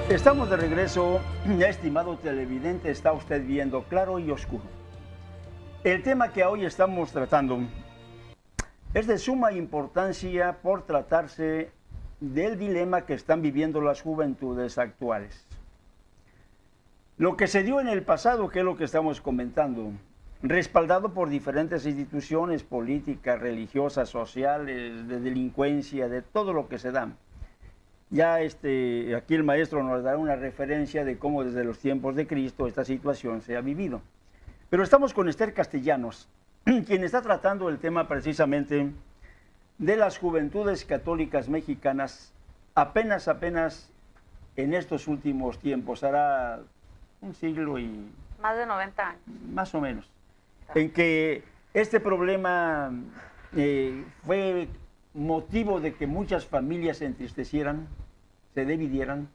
Estamos de regreso, estimado televidente, está usted viendo Claro y Oscuro. El tema que hoy estamos tratando es de suma importancia por tratarse del dilema que están viviendo las juventudes actuales. Lo que se dio en el pasado, que es lo que estamos comentando, respaldado por diferentes instituciones políticas, religiosas, sociales, de delincuencia, de todo lo que se da. Ya aquí el maestro nos dará una referencia de cómo desde los tiempos de Cristo esta situación se ha vivido. Pero estamos con Esther Castellanos, quien está tratando el tema precisamente de las juventudes católicas mexicanas apenas en estos últimos tiempos, hará un siglo y... Más de 90 años. Más o menos. En que este problema fue motivo de que muchas familias se entristecieran, se dividieran,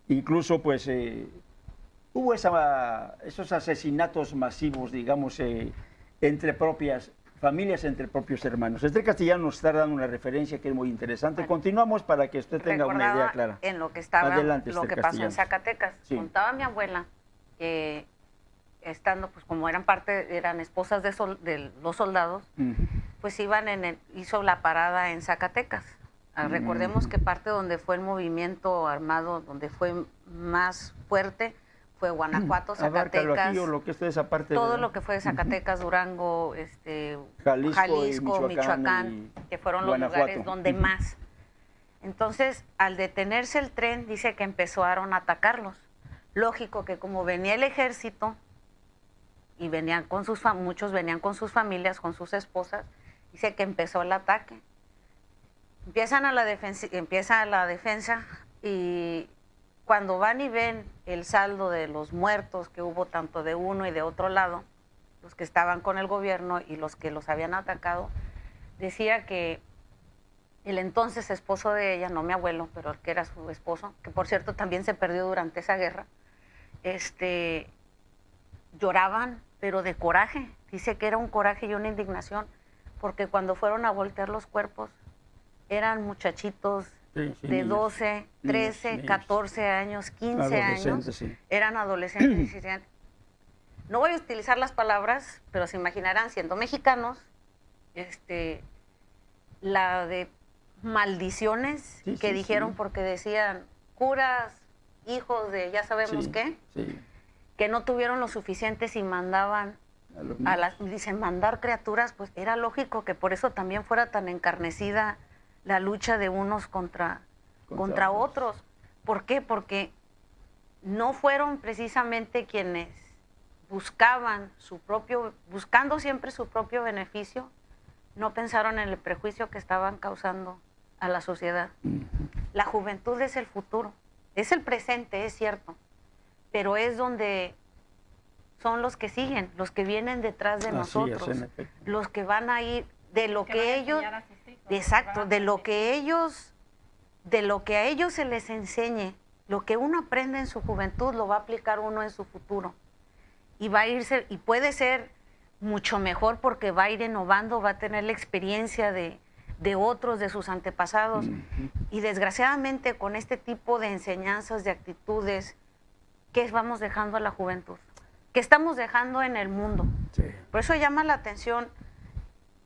incluso pues hubo esos asesinatos masivos, digamos, entre propias familias, entre propios hermanos. Esther Castellanos nos está dando una referencia que es muy interesante. Bueno, continuamos para que usted tenga una idea clara. En lo que estaba, adelante, lo que pasó en Zacatecas. Sí. Contaba mi abuela que estando, pues como eran esposas de los soldados, pues hizo la parada en Zacatecas. Recordemos que parte donde fue el movimiento armado, donde fue más fuerte, fue Guanajuato, Zacatecas, aquí, o lo que esa parte, todo ¿verdad? Lo que fue de Zacatecas, Durango, Jalisco, Michoacán, que fueron los lugares donde más. Entonces, al detenerse el tren, dice que empezaron a atacarlos. Lógico que como venía el ejército, y muchos venían con sus familias, con sus esposas, dice que empezó el ataque. Empieza la defensa y cuando van y ven el saldo de los muertos que hubo tanto de uno y de otro lado, los que estaban con el gobierno y los que los habían atacado, decía que el entonces esposo de ella, no mi abuelo, pero el que era su esposo, que por cierto también se perdió durante esa guerra, lloraban, pero de coraje. Dice que era un coraje y una indignación, porque cuando fueron a voltear los cuerpos, eran muchachitos de niños, 12, 13, niños. 14 años, 15 años. Sí. Eran adolescentes. Y decían, no voy a utilizar las palabras, pero se imaginarán, siendo mexicanos, la de maldiciones que dijeron, porque decían, curas, hijos de ya sabemos qué, que no tuvieron lo suficientes y mandaban dicen, mandar criaturas, pues era lógico que por eso también fuera tan encarnecida la lucha de unos contra otros. ¿Por qué? Porque no fueron precisamente quienes buscando siempre su propio beneficio, no pensaron en el prejuicio que estaban causando a la sociedad. La juventud es el futuro, es el presente, es cierto, pero es donde son los que siguen, los que vienen detrás de nosotros, los que van a ir de lo que ellos, exacto, de lo que a ellos se les enseñe, lo que uno aprende en su juventud lo va a aplicar uno en su futuro y va a irse, y puede ser mucho mejor porque va a ir innovando, va a tener la experiencia de otros, de sus antepasados. Y desgraciadamente con este tipo de enseñanzas, de actitudes, ¿qué vamos dejando a la juventud? ¿Qué estamos dejando en el mundo? Por eso llama la atención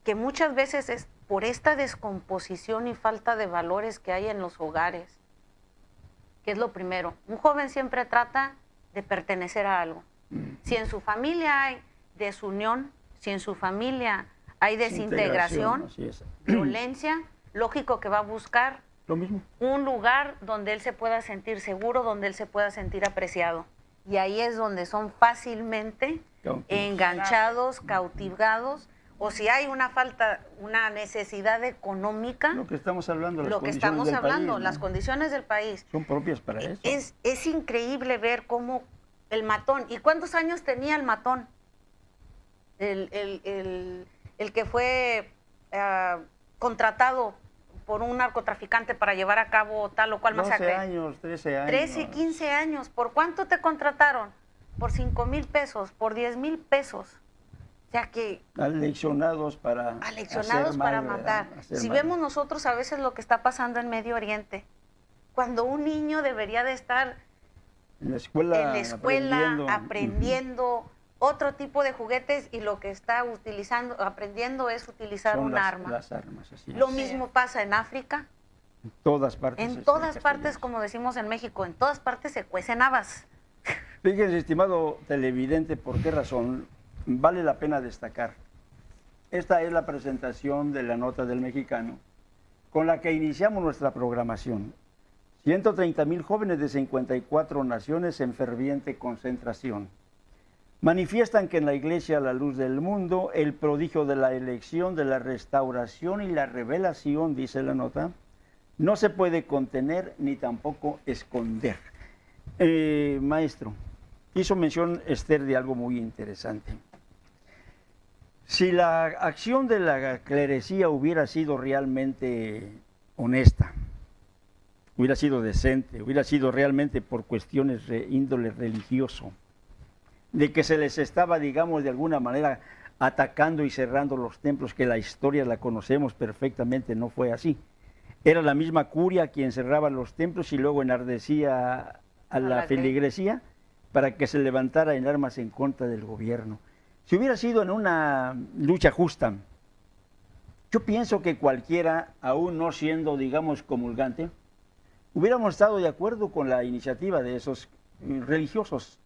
que muchas veces es por esta descomposición y falta de valores que hay en los hogares, que es lo primero. Un joven siempre trata de pertenecer a algo. Si en su familia hay desunión, si en su familia hay desintegración, violencia, lógico que va a buscar lo mismo, un lugar donde él se pueda sentir seguro, donde él se pueda sentir apreciado. Y ahí es donde son fácilmente enganchados, cautivados, o si hay una necesidad económica. Lo que estamos hablando, las condiciones del país. Son propias para eso. Es increíble ver cómo el matón, ¿y cuántos años tenía el matón? El que fue contratado por un narcotraficante para llevar a cabo tal o cual masacre. 12 años, 13 años. 13, 15 años. ¿Por cuánto te contrataron? Por 5,000 pesos, por 10,000 pesos. Ya que... Aleccionados para matar. Si vemos nosotros a veces lo que está pasando en Medio Oriente, cuando un niño debería de estar En la escuela, aprendiendo otro tipo de juguetes, y lo que está aprendiendo es utilizar un arma. Las armas, así Lo es. mismo pasa en África. En todas partes. En todas partes, como decimos en México, en todas partes se cuecen habas. Fíjense, estimado televidente, ¿por qué razón vale la pena destacar? Esta es la presentación de la Nota del Mexicano, con la que iniciamos nuestra programación. 130,000 jóvenes de 54 naciones en ferviente concentración. Manifiestan que en la Iglesia, la luz del mundo, el prodigio de la elección, de la restauración y la revelación, dice la nota, no se puede contener ni tampoco esconder. Maestro, hizo mención Esther de algo muy interesante. Si la acción de la clerecía hubiera sido realmente honesta, hubiera sido decente, hubiera sido realmente por cuestiones de índole religioso, de que se les estaba, digamos, de alguna manera atacando y cerrando los templos, que la historia la conocemos perfectamente, no fue así. Era la misma curia quien cerraba los templos y luego enardecía a la feligresía para que se levantara en armas en contra del gobierno. Si hubiera sido en una lucha justa, yo pienso que cualquiera, aún no siendo, digamos, comulgante, hubiéramos estado de acuerdo con la iniciativa de esos religiosos.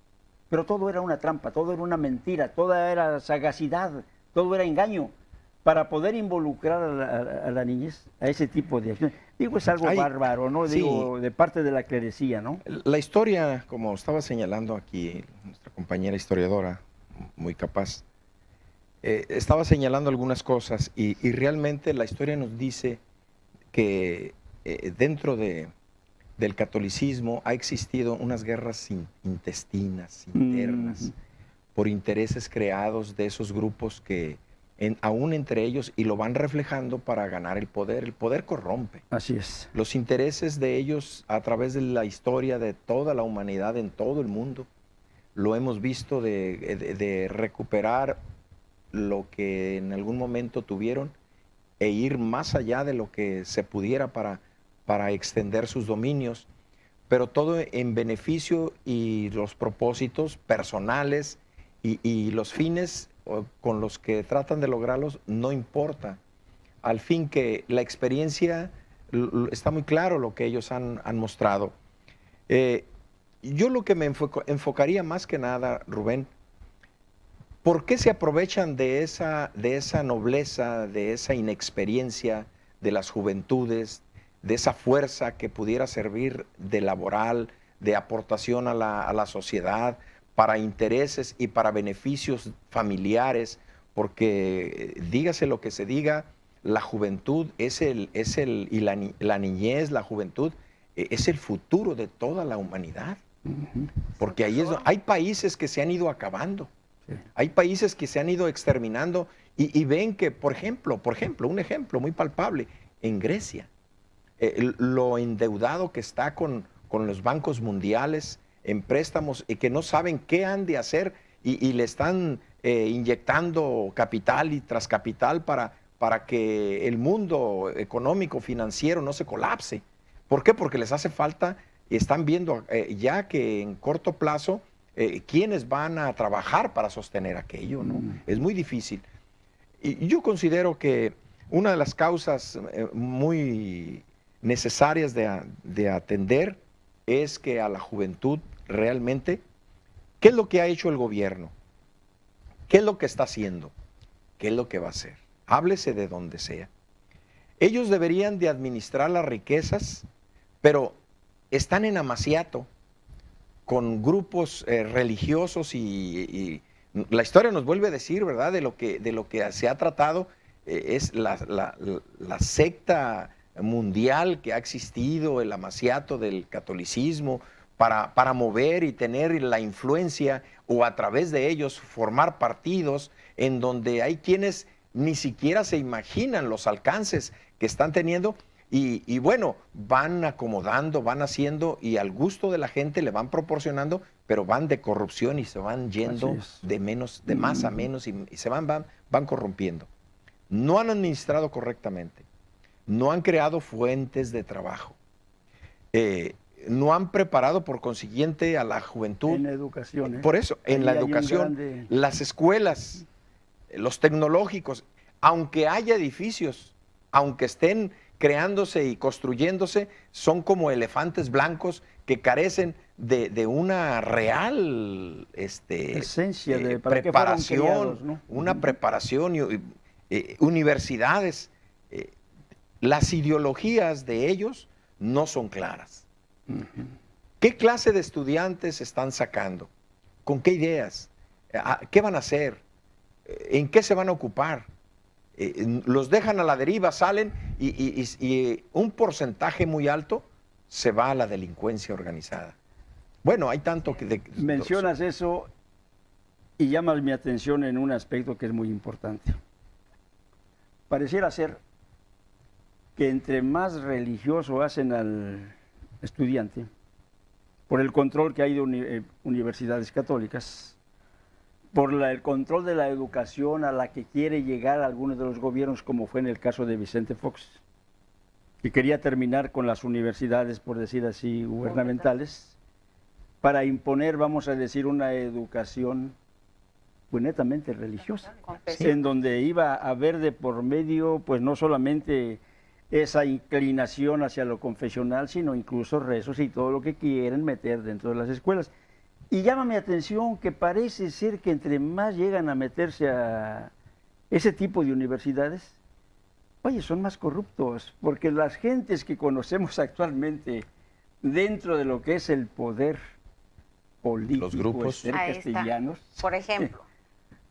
Pero todo era una trampa, todo era una mentira, toda era sagacidad, todo era engaño para poder involucrar a la niñez a ese tipo de acciones. Digo, es algo bárbaro, ¿no? Sí. Digo, de parte de la clerecía, ¿no? La historia, como estaba señalando aquí nuestra compañera historiadora, muy capaz, estaba señalando algunas cosas y realmente la historia nos dice que dentro del catolicismo ha existido unas guerras intestinas, internas, por intereses creados de esos grupos que aún entre ellos, y lo van reflejando para ganar el poder. El poder corrompe. Así es. Los intereses de ellos a través de la historia de toda la humanidad en todo el mundo, lo hemos visto de recuperar lo que en algún momento tuvieron e ir más allá de lo que se pudiera para extender sus dominios, pero todo en beneficio y los propósitos personales y los fines con los que tratan de lograrlos no importa. Al fin que la experiencia está muy claro lo que ellos han mostrado. Yo lo que me enfocaría más que nada, Rubén, ¿por qué se aprovechan de esa nobleza, de esa inexperiencia de las juventudes, de esa fuerza que pudiera servir de laboral, de aportación a la sociedad, para intereses y para beneficios familiares? Porque dígase lo que se diga, la juventud y la niñez, la juventud, es el futuro de toda la humanidad. Porque ahí hay países que se han ido acabando, hay países que se han ido exterminando y ven que, por ejemplo, un ejemplo muy palpable, en Grecia, lo endeudado que está con los bancos mundiales en préstamos y que no saben qué han de hacer y le están inyectando capital y tras capital para que el mundo económico, financiero no se colapse. ¿Por qué? Porque les hace falta, están viendo ya que en corto plazo quiénes van a trabajar para sostener aquello, ¿no? Es muy difícil. Y yo considero que una de las causas muy necesarias de atender es que a la juventud realmente, ¿qué es lo que ha hecho el gobierno? ¿Qué es lo que está haciendo? ¿Qué es lo que va a hacer? Háblese de donde sea. Ellos deberían de administrar las riquezas, pero están en amaciato con grupos religiosos y la historia nos vuelve a decir, ¿verdad? De lo que se ha tratado, es la secta mundial que ha existido, el amaciato del catolicismo, para mover y tener la influencia o a través de ellos formar partidos en donde hay quienes ni siquiera se imaginan los alcances que están teniendo y bueno, van acomodando, van haciendo y al gusto de la gente le van proporcionando, pero van de corrupción y se van yendo de más a menos y se van corrompiendo. No han administrado correctamente, no han creado fuentes de trabajo. no han preparado por consiguiente a la juventud. En educación. Por eso, en la educación, las escuelas, los tecnológicos, aunque haya edificios, aunque estén creándose y construyéndose, son como elefantes blancos que carecen de una real esencia de preparación, criados, ¿no? una preparación, universidades. Las ideologías de ellos no son claras. ¿Qué clase de estudiantes están sacando? ¿Con qué ideas? ¿Qué van a hacer? ¿En qué se van a ocupar? Los dejan a la deriva, salen y un porcentaje muy alto se va a la delincuencia organizada. Bueno, hay tanto que... Mencionas eso y llamas mi atención en un aspecto que es muy importante. Pareciera ser que entre más religioso hacen al estudiante, por el control que hay de universidades católicas, por el control de la educación a la que quiere llegar algunos de los gobiernos, como fue en el caso de Vicente Fox, que quería terminar con las universidades, por decir así, gubernamentales, para imponer, vamos a decir, una educación pues netamente religiosa, en donde iba a haber de por medio, pues no solamente esa inclinación hacia lo confesional, sino incluso rezos y todo lo que quieren meter dentro de las escuelas. Y llama mi atención que parece ser que entre más llegan a meterse a ese tipo de universidades, oye, son más corruptos, porque las gentes que conocemos actualmente dentro de lo que es el poder político, los grupos castellanos. Por ejemplo,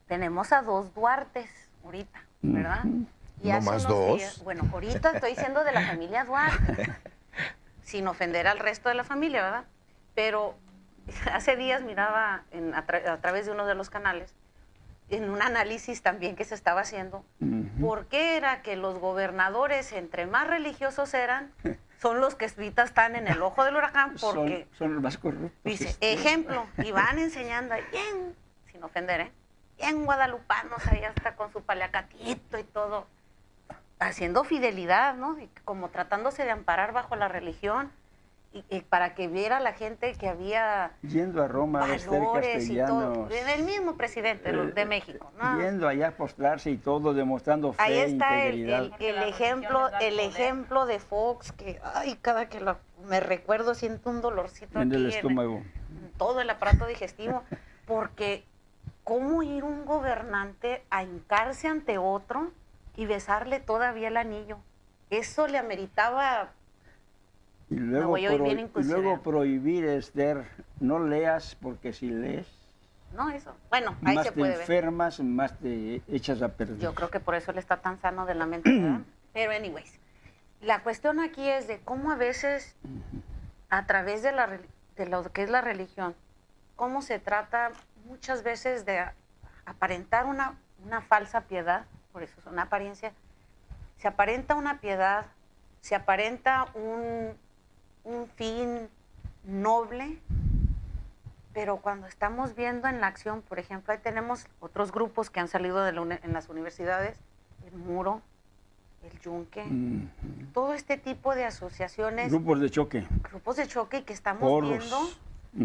tenemos a 2 Duartes ahorita, ¿verdad? Y ¿No más 2? Bueno, ahorita estoy diciendo de la familia Duarte, sin ofender al resto de la familia, ¿verdad? Pero hace días miraba a través de uno de los canales, en un análisis también que se estaba haciendo, ¿por qué era que los gobernadores, entre más religiosos eran, son los que ahorita están en el ojo del huracán? Porque son los más corruptos. Dice, ejemplo, y van enseñando bien, sin ofender, bien guadalupanos, ahí hasta con su paliacatito y todo, haciendo fidelidad, ¿no? Y como tratándose de amparar bajo la religión, y para que viera la gente que había yendo a Roma a vestir castellanos, el mismo presidente de México, ¿no? Yendo allá a postrarse y todo, demostrando fe, ahí está integridad. el ejemplo de Fox, que ay, cada que me recuerdo siento un dolorcito en aquí el estómago, en todo el aparato digestivo, porque cómo ir un gobernante a hincarse ante otro y besarle todavía el anillo, eso le ameritaba. Y luego, prohibir, Esther, no leas, porque si lees, no, eso. Bueno, ahí más se puede te enfermas, más te echas a perder. Yo creo que por eso él está tan sano de la mente, ¿verdad? Pero anyways, la cuestión aquí es de cómo a veces, a través de lo que es la religión, cómo se trata muchas veces de aparentar una falsa piedad, por eso es una apariencia, se aparenta una piedad, se aparenta un fin noble, pero cuando estamos viendo en la acción, por ejemplo, ahí tenemos otros grupos que han salido en las universidades, el Muro, el Yunque, todo este tipo de asociaciones. Grupos de choque. Grupos de choque, y que estamos viendo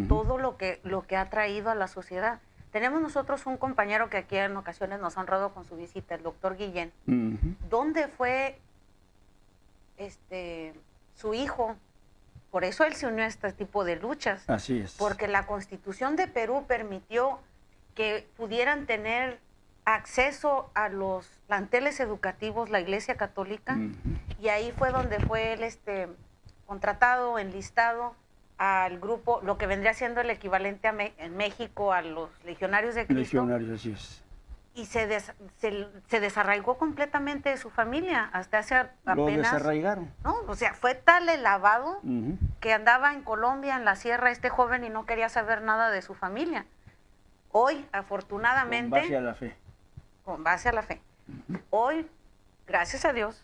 todo lo que ha traído a la sociedad. Tenemos nosotros un compañero que aquí en ocasiones nos ha honrado con su visita, el doctor Guillén, donde fue su hijo. Por eso él se unió a este tipo de luchas. Así es. Porque la Constitución de Perú permitió que pudieran tener acceso a los planteles educativos la Iglesia Católica, y ahí fue donde fue él contratado, enlistado al grupo, lo que vendría siendo el equivalente en México a los Legionarios de Cristo. Legionarios, así es. Y se desarraigó completamente de su familia, hasta hace apenas... Lo desarraigaron. No, o sea, fue tal el lavado que andaba en Colombia, en la sierra, este joven, y no quería saber nada de su familia. Hoy, afortunadamente... Con base a la fe. Con base a la fe. Hoy, gracias a Dios,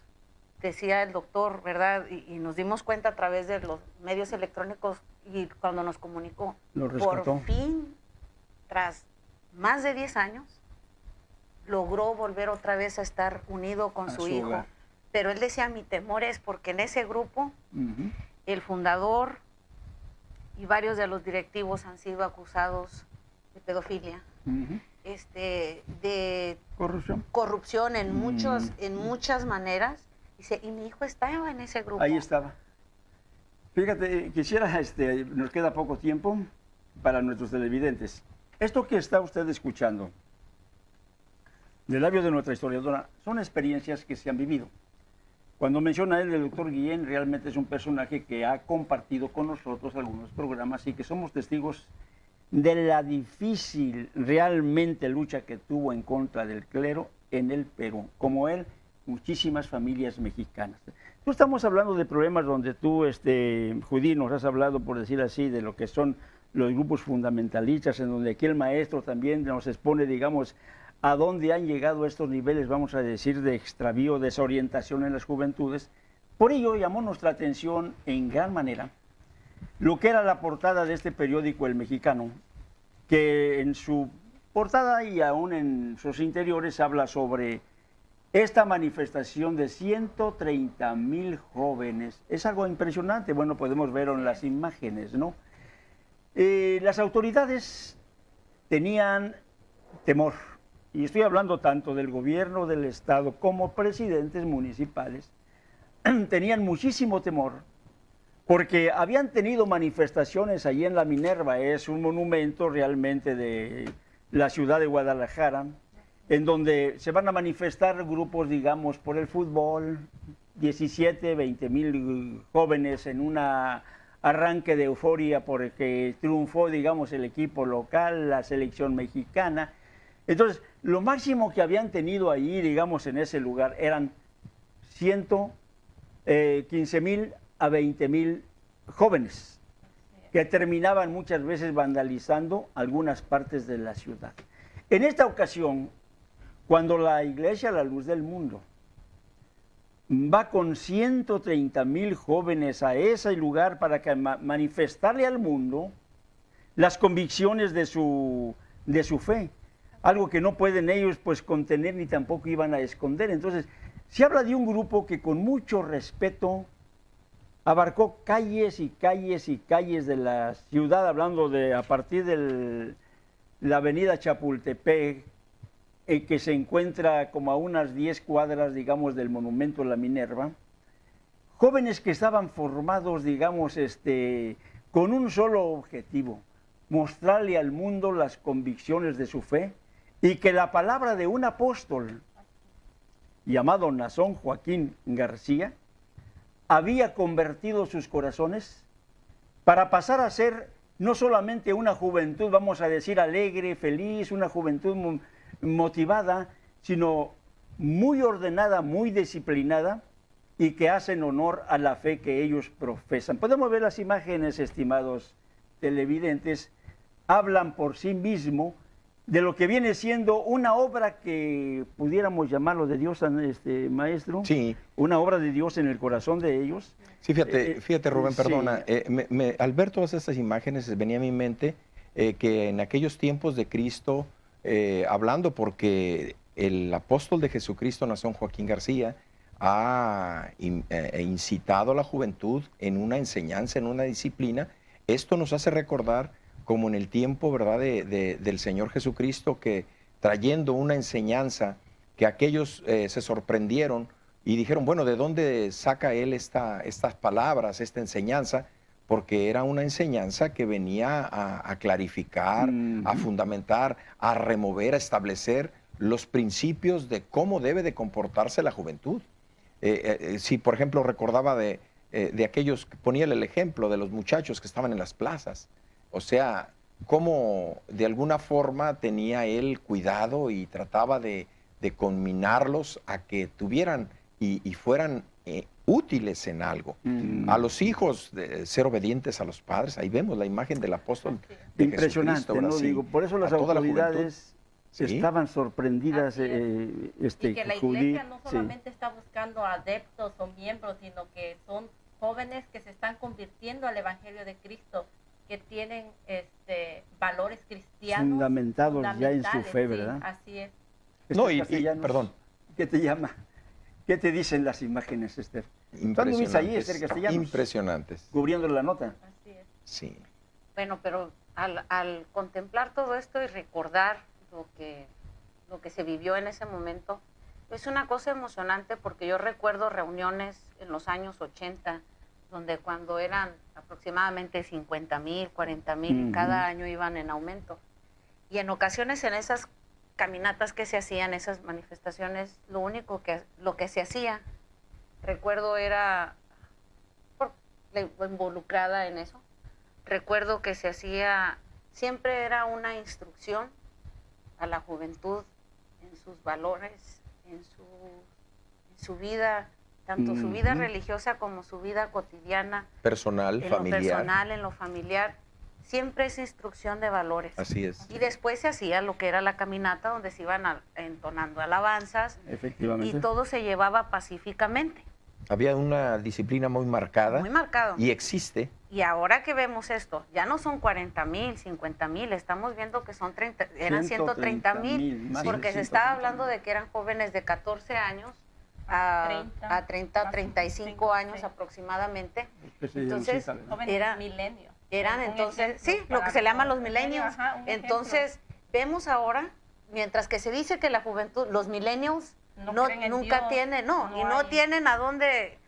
decía el doctor, ¿verdad? Y nos dimos cuenta a través de los medios electrónicos y cuando nos comunicó. Lo rescató. Por fin, tras más de 10 años, logró volver otra vez a estar unido con su hijo. Hogar. Pero él decía, mi temor es porque en ese grupo, el fundador, y varios de los directivos han sido acusados de pedofilia, Ujú. de Corrupción. corrupción en muchas maneras. Dice, y mi hijo estaba en ese grupo. Ahí estaba. Fíjate, quisiera, nos queda poco tiempo para nuestros televidentes. Esto que está usted escuchando, del labio de nuestra historiadora, son experiencias que se han vivido. Cuando menciona él, el doctor Guillén, realmente es un personaje que ha compartido con nosotros algunos programas y que somos testigos de la difícil realmente lucha que tuvo en contra del clero en el Perú. Como él, muchísimas familias mexicanas. No estamos hablando de problemas donde tú, Judí, nos has hablado, por decir así, de lo que son los grupos fundamentalistas, en donde aquí el maestro también nos expone, digamos, a dónde han llegado estos niveles, vamos a decir, de extravío, desorientación en las juventudes. Por ello llamó nuestra atención en gran manera lo que era la portada de este periódico El Mexicano, que en su portada y aún en sus interiores habla sobre esta manifestación de 130,000 jóvenes. Es algo impresionante, bueno, podemos verlo en las imágenes, ¿no? Las autoridades tenían temor, y estoy hablando tanto del gobierno del estado como presidentes municipales, tenían muchísimo temor, porque habían tenido manifestaciones allí en la Minerva, es un monumento realmente de la ciudad de Guadalajara, en donde se van a manifestar grupos, digamos, por el fútbol, 17, 20,000 jóvenes en un arranque de euforia porque triunfó, digamos, el equipo local, la selección mexicana. Entonces, lo máximo que habían tenido ahí, digamos, en ese lugar, eran 115,000 a 20,000 jóvenes que terminaban muchas veces vandalizando algunas partes de la ciudad. En esta ocasión, cuando la Iglesia La Luz del Mundo va con 130,000 jóvenes a ese lugar para que manifestarle al mundo las convicciones de su fe, algo que no pueden ellos pues contener ni tampoco iban a esconder. Entonces, se habla de un grupo que con mucho respeto abarcó calles y calles y calles de la ciudad, hablando de a partir de la avenida Chapultepec, que se encuentra como a unas 10 cuadras, digamos, del monumento a la Minerva, jóvenes que estaban formados, digamos, con un solo objetivo, mostrarle al mundo las convicciones de su fe y que la palabra de un apóstol llamado Nazón Joaquín García había convertido sus corazones para pasar a ser no solamente una juventud, vamos a decir, alegre, feliz, una juventud motivada, sino muy ordenada, muy disciplinada y que hacen honor a la fe que ellos profesan. Podemos ver las imágenes, estimados televidentes, hablan por sí mismo de lo que viene siendo una obra que pudiéramos llamarlo de Dios, maestro. Sí. Una obra de Dios en el corazón de ellos. Sí, fíjate Rubén, sí. perdona. Al ver todas estas imágenes venía a mi mente que en aquellos tiempos de Cristo, hablando porque el apóstol de Jesucristo, Nazón Joaquín García, ha incitado a la juventud en una enseñanza, en una disciplina. Esto nos hace recordar como en el tiempo, ¿verdad?, del Señor Jesucristo, que trayendo una enseñanza que aquellos se sorprendieron y dijeron, bueno, ¿de dónde saca él estas palabras, esta enseñanza? Porque era una enseñanza que venía a clarificar, a fundamentar, a remover, a establecer los principios de cómo debe de comportarse la juventud. Si, por ejemplo, recordaba de aquellos, ponía el ejemplo de los muchachos que estaban en las plazas, o sea, cómo de alguna forma tenía él cuidado y trataba de conminarlos a que tuvieran y fueran útiles en algo. A los hijos, de ser obedientes a los padres. Ahí vemos la imagen del apóstol de impresionante, Jesucristo, ¿no? sí, Digo, por eso las autoridades estaban sorprendidas. Y que la iglesia no solamente está buscando adeptos o miembros, sino que son jóvenes que se están convirtiendo al Evangelio de Cristo, que tienen valores cristianos fundamentados ya en su fe, ¿verdad? Sí, así es. No, Perdón. ¿Qué te llama? ¿Qué te dicen las imágenes, Esther? ¿Cuándo viste ahí, Esther Castellanos? Impresionantes. Cubriendo la nota. Así es. Sí. Bueno, pero al contemplar todo esto y recordar lo que se vivió en ese momento, es una cosa emocionante porque yo recuerdo reuniones en los años 80, donde cuando eran aproximadamente 50,000, 40,000, y cada año iban en aumento. Y en ocasiones en esas caminatas que se hacían, esas manifestaciones, lo que se hacía, recuerdo era involucrada en eso. Recuerdo que se hacía, siempre era una instrucción a la juventud en sus valores, en su vida, tanto su vida religiosa como su vida cotidiana. Personal, familiar. En lo personal, en lo familiar. Siempre es instrucción de valores. Así es. Y después se hacía lo que era la caminata, donde se iban entonando alabanzas. Efectivamente. Y todo se llevaba pacíficamente. Había una disciplina muy marcada. Muy marcado. Y existe. Y ahora que vemos esto, ya no son 40,000, 50,000, estamos viendo que son eran 130,000, porque se estaba hablando de que eran jóvenes de 14 años a 30, 35 años aproximadamente. Entonces, eran entonces, sí, lo que se le llama los millennials. Entonces, vemos ahora, mientras que se dice que la juventud, los millennials, nunca tienen, y no tienen a dónde,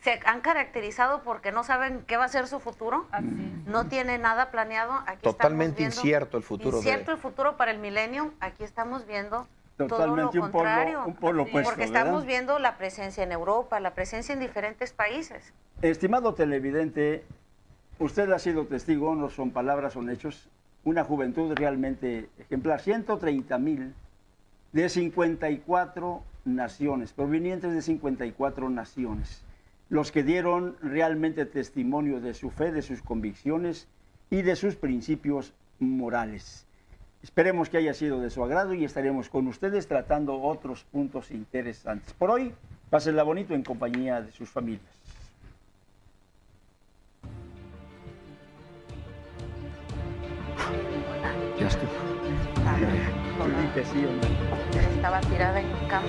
se han caracterizado porque no saben qué va a ser su futuro, no tienen nada planeado. Aquí totalmente estamos viendo, incierto el futuro. Incierto el futuro para el milenio, aquí estamos viendo totalmente todo lo contrario, un polo opuesto, porque estamos viendo la presencia en Europa, la presencia en diferentes países. Estimado televidente, usted ha sido testigo, no son palabras, son hechos, una juventud realmente ejemplar, 130,000 de 54 naciones, provenientes de 54 naciones, los que dieron realmente testimonio de su fe, de sus convicciones y de sus principios morales. Esperemos que haya sido de su agrado y estaremos con ustedes tratando otros puntos interesantes. Por hoy, pásenla bonito en compañía de sus familias. Ya estuvo. Estaba tirada en mi cama.